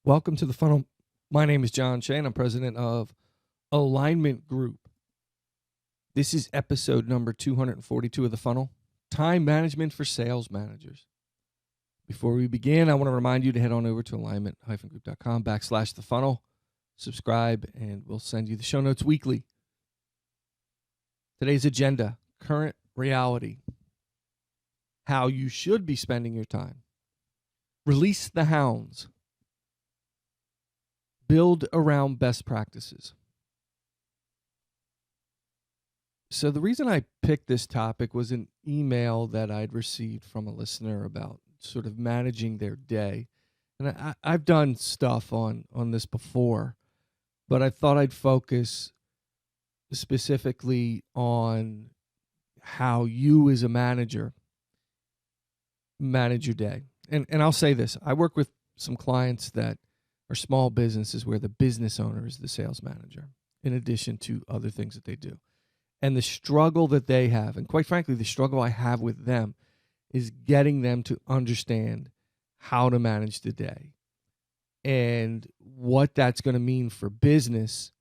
Welcome to the funnel. My name is John Shane. I'm president of Alignment Group. This is episode number 242 of the funnel, time management for sales managers. Before we begin, I want to remind you to head on over to alignment-group.com/the funnel, subscribe, and we'll send you the show notes weekly. Today's agenda, current reality, how you should be spending your time, release the hounds, build around best practices. So the reason I picked this topic was an email that I'd received from a listener about sort of managing their day. And I've done stuff on this before, but I thought I'd focus specifically on how you as a manager manage your day. And I'll say this, I work with some clients that are small businesses where the business owner is the sales manager, in addition to other things that they do. And the struggle that they have, and quite frankly, the struggle I have with them, is getting them to understand how to manage the day and what that's going to mean for business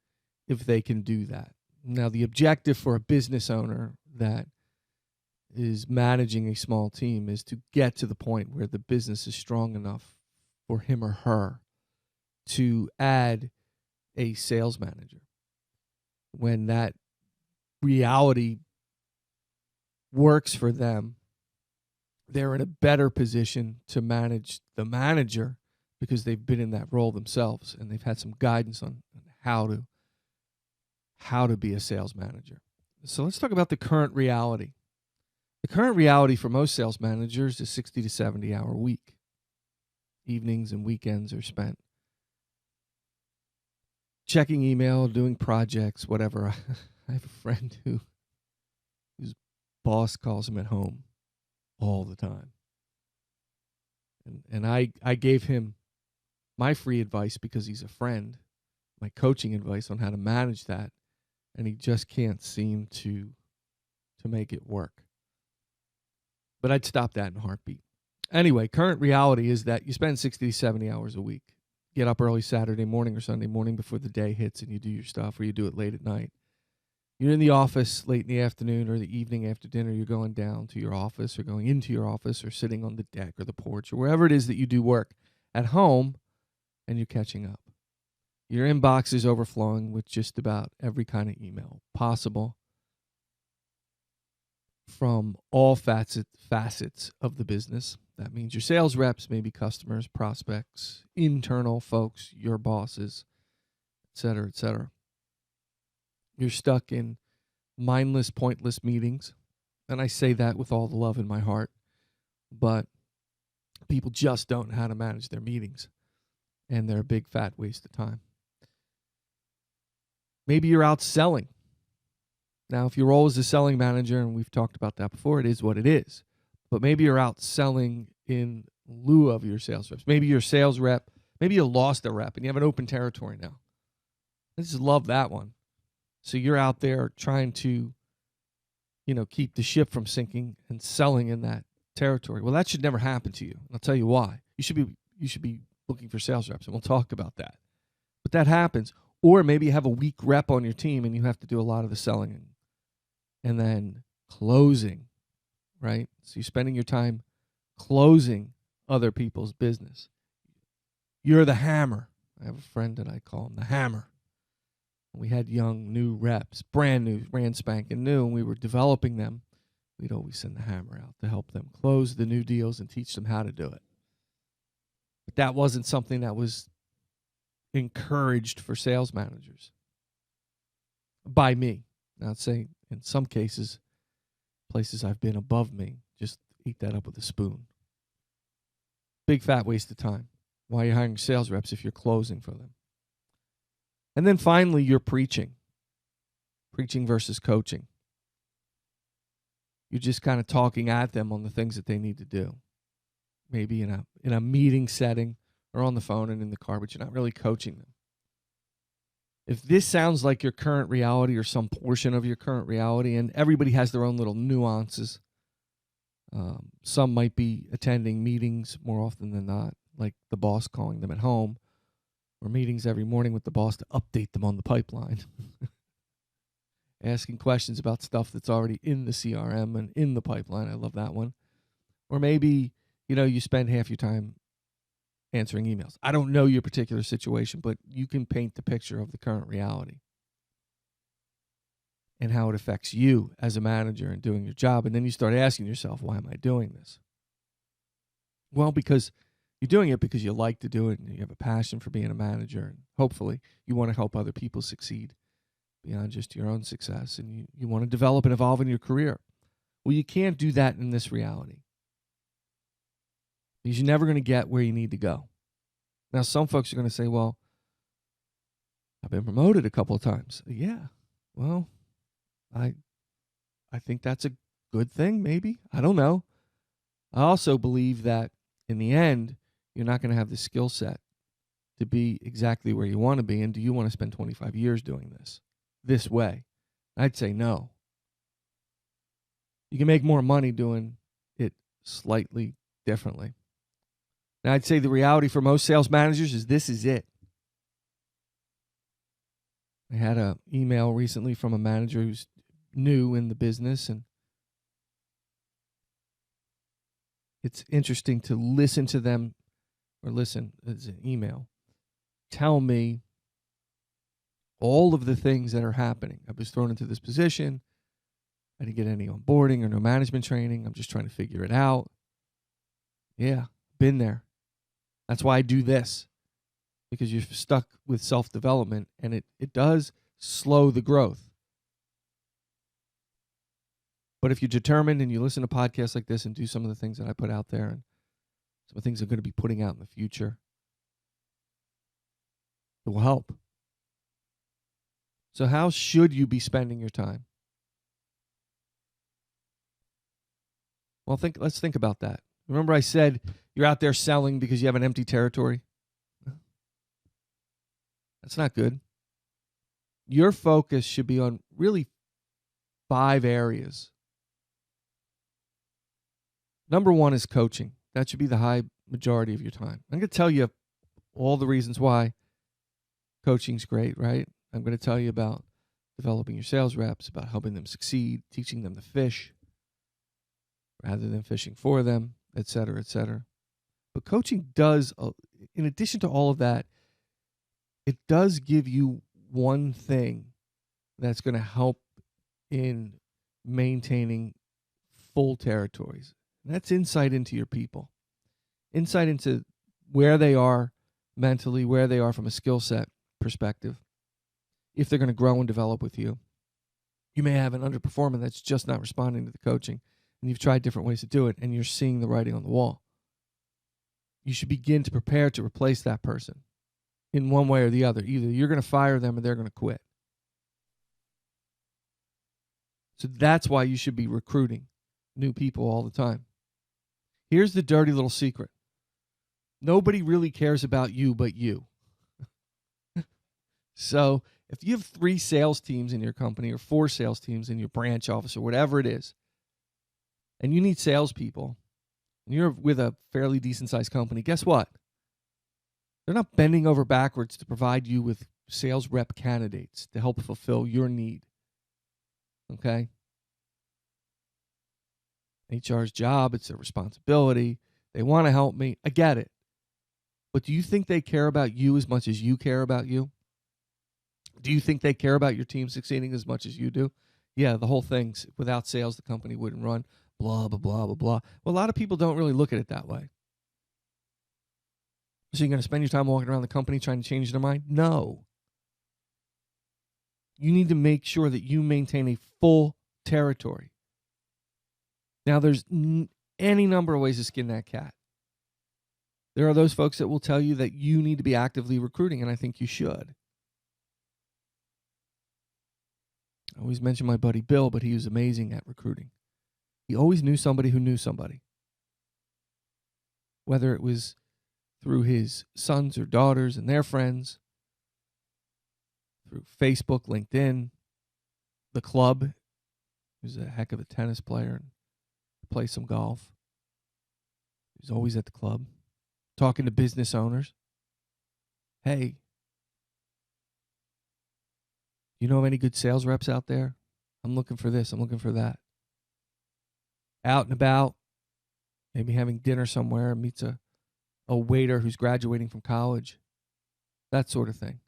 if they can do that. Now, the objective for a business owner that is managing a small team is to get to the point where the business is strong enough for him or her to add a sales manager. When that reality works for them, they're in a better position to manage the manager because they've been in that role themselves and they've had some guidance on how to be a sales manager. So let's talk about the current reality. The current reality for most sales managers is 60 to 70 hour week. Evenings and weekends are spent checking email, doing projects, whatever. I have a friend whose boss calls him at home all the time. And I gave him my free advice because he's a friend, my coaching advice on how to manage that, and he just can't seem to make it work. But I'd stop that in a heartbeat. Anyway, current reality is that you spend 60 to 70 hours a week. Get up early Saturday morning or Sunday morning before the day hits and you do your stuff, or you do it late at night. You're in the office late in the afternoon or the evening after dinner. You're going down to your office or going into your office or sitting on the deck or the porch or wherever it is that you do work at home, and you're catching up. Your inbox is overflowing with just about every kind of email possible from all facets of the business. That means your sales reps, maybe customers, prospects, internal folks, your bosses, et cetera, et cetera. You're stuck in mindless, pointless meetings. And I say that with all the love in my heart. But people just don't know how to manage their meetings. And they're a big, fat waste of time. Maybe you're out selling. Now, if your role is a selling manager, and we've talked about that before, it is what it is. But maybe you're out selling in lieu of your sales reps. Maybe you're a sales rep. Maybe you lost a rep and you have an open territory now. I just love that one. So you're out there trying to, keep the ship from sinking and selling in that territory. Well, that should never happen to you. I'll tell you why. You should be looking for sales reps, and we'll talk about that. But that happens. Or maybe you have a weak rep on your team and you have to do a lot of the selling and then closing, right? So you're spending your time closing other people's business. You're the hammer. I have a friend that I call him the hammer. We had young, new reps, brand new, brand spanking new, and we were developing them. We'd always send the hammer out to help them close the new deals and teach them how to do it. But that wasn't something that was encouraged for sales managers by me. Now, I'd say in some cases, places I've been above me, just eat that up with a spoon. Big fat waste of time. Why are you hiring sales reps if you're closing for them? And then finally, you're preaching versus coaching. You're just kind of talking at them on the things that they need to do. Maybe in a meeting setting or on the phone and in the car, but you're not really coaching them. If this sounds like your current reality or some portion of your current reality, and everybody has their own little nuances, some might be attending meetings more often than not, like the boss calling them at home, or meetings every morning with the boss to update them on the pipeline. Asking questions about stuff that's already in the CRM and in the pipeline. I love that one. Or maybe, you spend half your time answering emails. I don't know your particular situation, but you can paint the picture of the current reality and how it affects you as a manager and doing your job. And then you start asking yourself, why am I doing this? Well, because you're doing it because you like to do it and you have a passion for being a manager. And hopefully you want to help other people succeed beyond just your own success. And you want to develop and evolve in your career. Well, you can't do that in this reality because you're never going to get where you need to go. Now, some folks are going to say, well, I've been promoted a couple of times. Yeah, well, I think that's a good thing, maybe. I don't know. I also believe that in the end, you're not going to have the skill set to be exactly where you want to be. And do you want to spend 25 years doing this way? I'd say no. You can make more money doing it slightly differently. And I'd say the reality for most sales managers is this is it. I had an email recently from a manager who's new in the business, and it's interesting to listen to them, or listen, it's an email, tell me all of the things that are happening. I was thrown into this position. I didn't get any onboarding or no management training. I'm just trying to figure it out. Yeah, been there. That's why I do this, because you're stuck with self-development, and it does slow the growth. But if you're determined and you listen to podcasts like this and do some of the things that I put out there and some of the things I'm going to be putting out in the future, it will help. So how should you be spending your time? Well, let's think about that. Remember I said you're out there selling because you have an empty territory? That's not good. Your focus should be on really 5 areas. Number 1 is coaching. That should be the high majority of your time. I'm going to tell you all the reasons why coaching's great, right? I'm going to tell you about developing your sales reps, about helping them succeed, teaching them to fish rather than fishing for them, et cetera, et cetera. But coaching does, in addition to all of that, it does give you one thing that's going to help in maintaining full territories. And that's insight into your people. Insight into where they are mentally, where they are from a skill set perspective. If they're going to grow and develop with you. You may have an underperformer that's just not responding to the coaching, and you've tried different ways to do it, and you're seeing the writing on the wall. You should begin to prepare to replace that person in one way or the other. Either you're going to fire them or they're going to quit. So that's why you should be recruiting new people all the time. Here's the dirty little secret. Nobody really cares about you but you. So if you have 3 sales teams in your company or 4 sales teams in your branch office or whatever it is, and you need salespeople, and you're with a fairly decent-sized company, guess what? They're not bending over backwards to provide you with sales rep candidates to help fulfill your need. Okay? HR's job, it's their responsibility. They want to help me. I get it. But do you think they care about you as much as you care about you? Do you think they care about your team succeeding as much as you do? Yeah, the whole thing's without sales, the company wouldn't run. Blah, blah, blah, blah, blah. Well, a lot of people don't really look at it that way. So you're going to spend your time walking around the company trying to change their mind? No. You need to make sure that you maintain a full territory. Now, there's any number of ways to skin that cat. There are those folks that will tell you that you need to be actively recruiting, and I think you should. I always mention my buddy Bill, but he was amazing at recruiting. He always knew somebody who knew somebody. Whether it was through his sons or daughters and their friends, through Facebook, LinkedIn, the club. He was a heck of a tennis player and played some golf. He was always at the club, talking to business owners. Hey, You know of any good sales reps out there? I'm looking for this. I'm looking for that. Out and about, maybe having dinner somewhere, meets a waiter who's graduating from college. That sort of thing.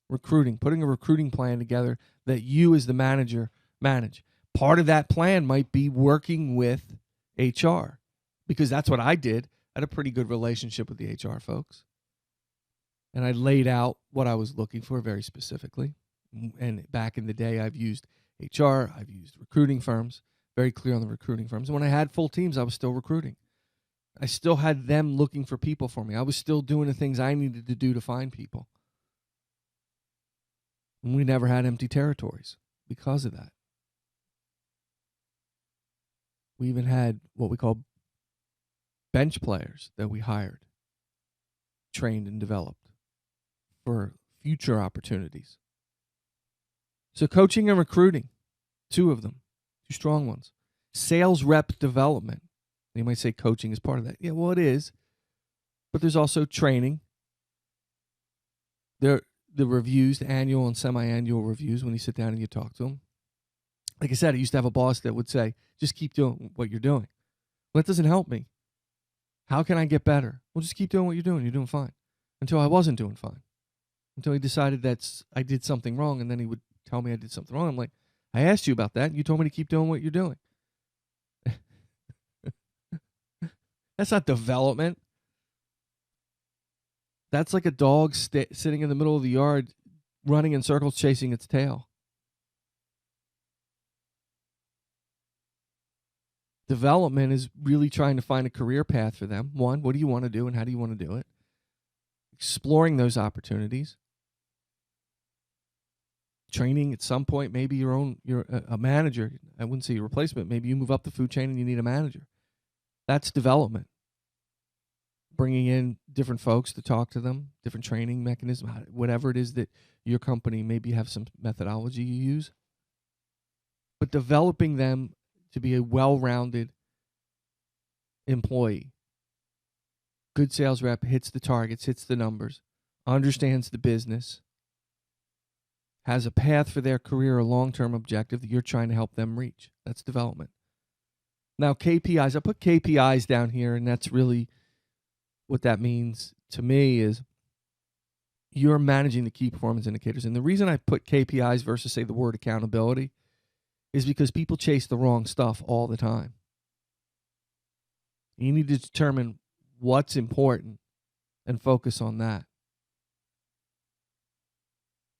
Recruiting, putting a recruiting plan together that you as the manager manage. Part of that plan might be working with HR, because that's what I did. I had a pretty good relationship with the HR folks. And I laid out what I was looking for very specifically. And back in the day, I've used HR, I've used recruiting firms, very clear on the recruiting firms. And when I had full teams, I was still recruiting. I still had them looking for people for me. I was still doing the things I needed to do to find people. And we never had empty territories because of that. We even had what we call bench players that we hired, trained and developed for future opportunities. So coaching and recruiting, two of them, two strong ones. Sales rep development. You might say coaching is part of that. Yeah, well, it is. But there's also training. The reviews, the annual and semi-annual reviews, when you sit down and you talk to them. Like I said, I used to have a boss that would say, just keep doing what you're doing. Well, that doesn't help me. How can I get better? Well, just keep doing what you're doing. You're doing fine. Until I wasn't doing fine. Until he decided that I did something wrong, and then he would tell me I did something wrong. I'm like, I asked you about that. You told me to keep doing what you're doing. That's not development. That's like a dog sitting in the middle of the yard, running in circles, chasing its tail. Development is really trying to find a career path for them. One, what do you want to do and how do you want to do it? Exploring those opportunities. Training at some point, maybe you're a manager. I wouldn't say your replacement. Maybe you move up the food chain and you need a manager. That's development. Bringing in different folks to talk to them, different training mechanism, whatever it is that your company maybe have some methodology you use. But developing them to be a well-rounded employee. Good sales rep, hits the targets, hits the numbers, understands the business, has a path for their career, a long-term objective that you're trying to help them reach. That's development. Now, KPIs, I put KPIs down here, and that's really what that means to me is you're managing the key performance indicators. And the reason I put KPIs versus, say, the word accountability is because people chase the wrong stuff all the time. You need to determine what's important and focus on that.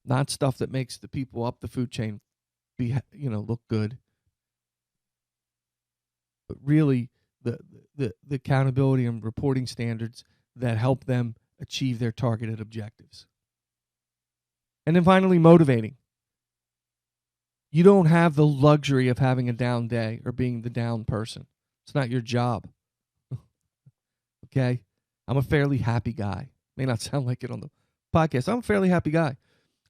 Not stuff that makes the people up the food chain look good. But really the accountability and reporting standards that help them achieve their targeted objectives. And then finally, motivating. You don't have the luxury of having a down day or being the down person. It's not your job. Okay? I'm a fairly happy guy. May not sound like it on the podcast. I'm a fairly happy guy.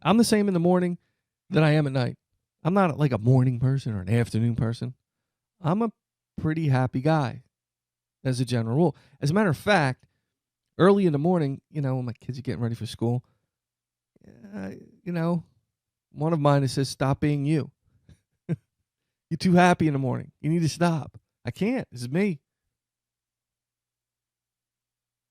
I'm the same in the morning that I am at night. I'm not like a morning person or an afternoon person. I'm a pretty happy guy as a general rule. As a matter of fact, early in the morning, when my kids are getting ready for school, one of mine says, stop being you. You're too happy in the morning. You need to stop. I can't. This is me.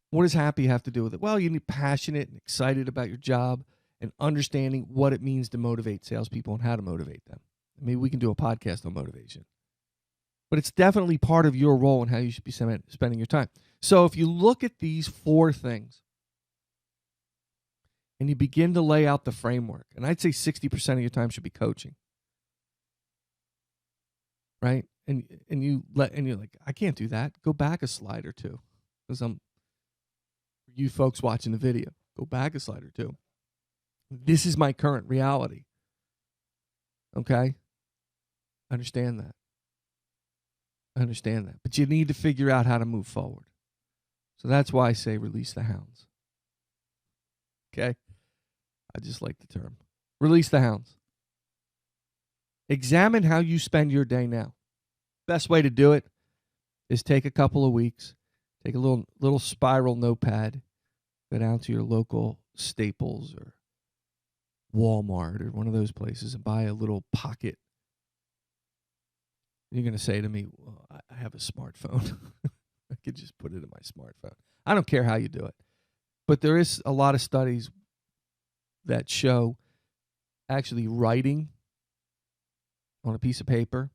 What does happy have to do with it? Well, you need passionate and excited about your job and understanding what it means to motivate salespeople and how to motivate them. Maybe we can do a podcast on motivation. But it's definitely part of your role and how you should be spending your time. So if you look at these 4 things and you begin to lay out the framework, and I'd say 60% of your time should be coaching, right? And you're like, I can't do that. Go back a slide or two, because you folks watching the video, go back a slide or two. This is my current reality. Okay? I understand that. But you need to figure out how to move forward. So that's why I say release the hounds. Okay? I just like the term. Release the hounds. Examine how you spend your day now. Best way to do it is take a couple of weeks, take a little spiral notepad, go down to your local Staples or Walmart or one of those places and buy a little pocket. You're going to say to me, well, I have a smartphone. I could just put it in my smartphone. I don't care how you do it. But there is a lot of studies that show actually writing on a piece of paper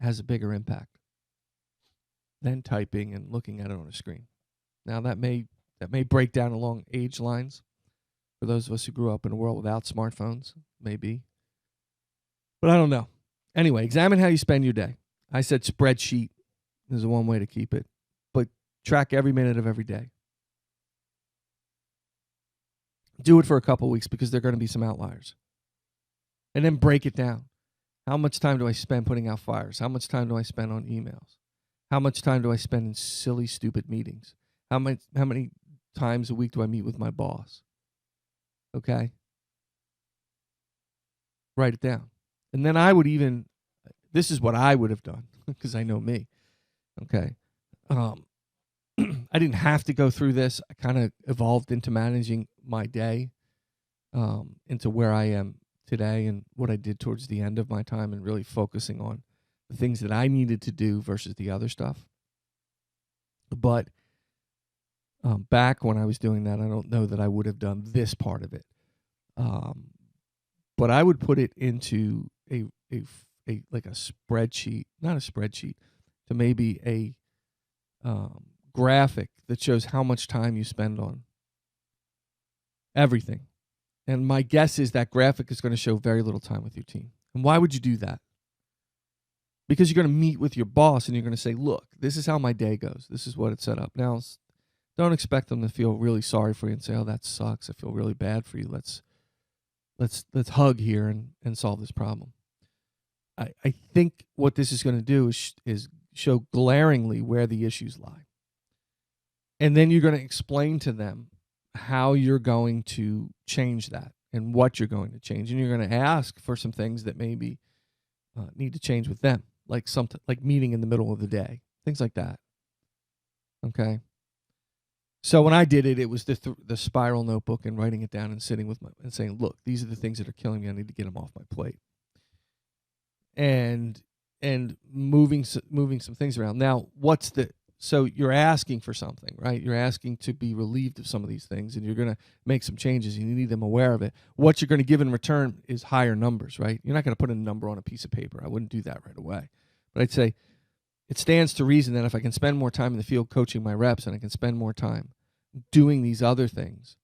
has a bigger impact than typing and looking at it on a screen. Now that may break down along age lines for those of us who grew up in a world without smartphones, maybe. But I don't know. Anyway, examine how you spend your day. I said spreadsheet is one way to keep it, but track every minute of every day. Do it for a couple weeks because there are going to be some outliers. And then break it down. How much time do I spend putting out fires? How much time do I spend on emails? How much time do I spend in silly, stupid meetings? How many times a week do I meet with my boss? Okay? Write it down. And then this is what I would have done because I know me. Okay? I didn't have to go through this. I kind of evolved into managing my day, into where I am today and what I did towards the end of my time and really focusing on the things that I needed to do versus the other stuff. But back when I was doing that, I don't know that I would have done this part of it. But I would put it into a like a spreadsheet, not a spreadsheet, to maybe a graphic that shows how much time you spend on everything. And my guess is that graphic is going to show very little time with your team. And why would you do that? Because you're going to meet with your boss and you're going to say, look, this is how my day goes. This is what it's set up. Now, don't expect them to feel really sorry for you and say, oh, that sucks. I feel really bad for you. Let's hug here and solve this problem. I think what this is going to do is show glaringly where the issues lie. And then you're going to explain to them how you're going to change that and what you're going to change. And you're going to ask for some things that maybe need to change with them, like meeting in the middle of the day, things like that. Okay. So when I did it, it was the spiral notebook and writing it down and sitting with and saying, look, these are the things that are killing me. I need to get them off my plate. And moving some things around. Now, so you're asking for something, right? You're asking to be relieved of some of these things, and you're going to make some changes, and you need them aware of it. What you're going to give in return is higher numbers, right? You're not going to put a number on a piece of paper. I wouldn't do that right away. But I'd say it stands to reason that if I can spend more time in the field coaching my reps and I can spend more time doing these other things,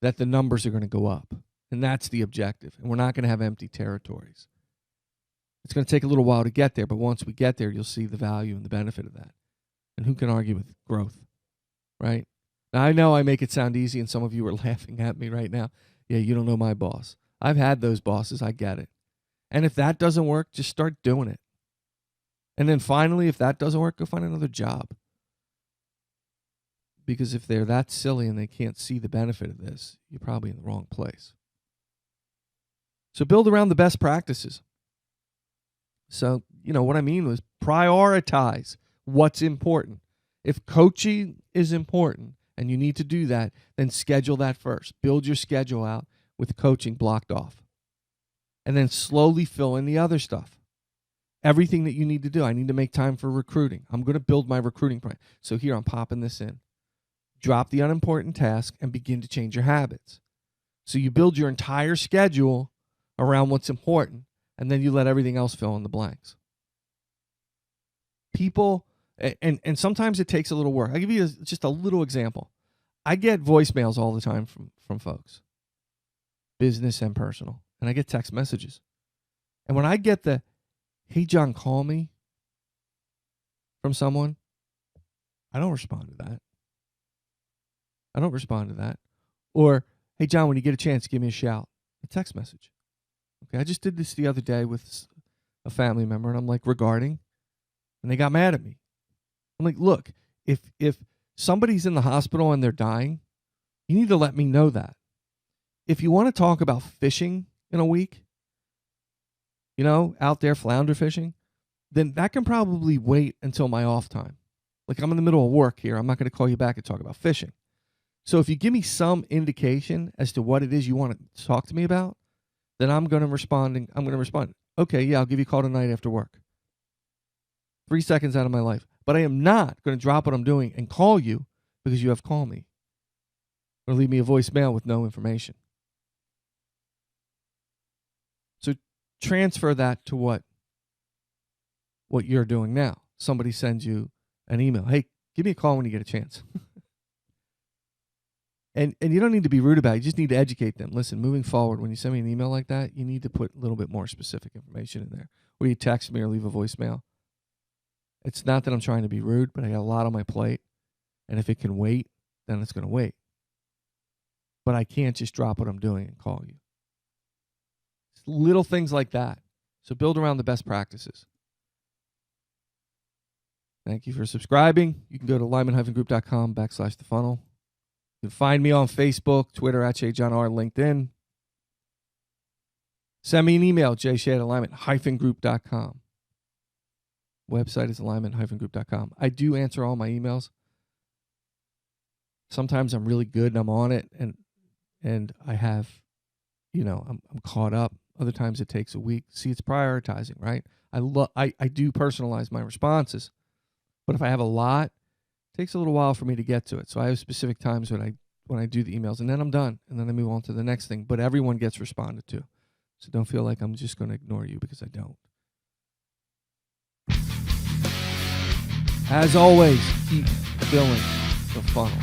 that the numbers are going to go up. And that's the objective. And we're not going to have empty territories. It's going to take a little while to get there, but once we get there, you'll see the value and the benefit of that. And who can argue with growth, right? Now, I know I make it sound easy, and some of you are laughing at me right now. Yeah, you don't know my boss. I've had those bosses. I get it. And if that doesn't work, just start doing it. And then finally, if that doesn't work, go find another job. Because if they're that silly and they can't see the benefit of this, you're probably in the wrong place. So build around the best practices. So, what I mean was prioritize what's important. If coaching is important and you need to do that, then schedule that first. Build your schedule out with coaching blocked off. And then slowly fill in the other stuff. Everything that you need to do. I need to make time for recruiting. I'm going to build my recruiting plan. So here I'm popping this in. Drop the unimportant task and begin to change your habits. So you build your entire schedule around what's important, and then you let everything else fill in the blanks. People, and sometimes it takes a little work. I'll give you just a little example. I get voicemails all the time from folks, business and personal, and I get text messages. And when I get the, hey, John, call me from someone, I don't respond to that. Or, hey, John, when you get a chance, give me a shout. A text message. Okay, I just did this the other day with a family member, and I'm like, regarding, and they got mad at me. I'm like, look, if somebody's in the hospital and they're dying, you need to let me know that. If you want to talk about fishing in a week, out there flounder fishing, then that can probably wait until my off time. Like, I'm in the middle of work here. I'm not going to call you back and talk about fishing. So if you give me some indication as to what it is you want to talk to me about, then I'm going to respond. Okay, yeah, I'll give you a call tonight after work. 3 seconds out of my life. But I am not going to drop what I'm doing and call you because you have called me. Or leave me a voicemail with no information. So transfer that to what you're doing now. Somebody sends you an email. Hey, give me a call when you get a chance. And you don't need to be rude about it. You just need to educate them. Listen, moving forward, when you send me an email like that, you need to put a little bit more specific information in there. Or you text me or leave a voicemail. It's not that I'm trying to be rude, but I got a lot on my plate. And if it can wait, then it's going to wait. But I can't just drop what I'm doing and call you. It's little things like that. So build around the best practices. Thank you for subscribing. You can go to lyman-group.com/thefunnel. You can find me on Facebook, Twitter, @JayJohnR, LinkedIn. Send me an email, jshea@lyman-group.com. Website is lyman-group.com. I do answer all my emails. Sometimes I'm really good and I'm on it, and I have, I'm caught up. Other times it takes a week. See, it's prioritizing, right? I do personalize my responses, but if I have a lot, it takes a little while for me to get to it. So I have specific times when I do the emails, and then I'm done, and then I move on to the next thing. But everyone gets responded to, so don't feel like I'm just going to ignore you because I don't. As always, keep filling the funnel.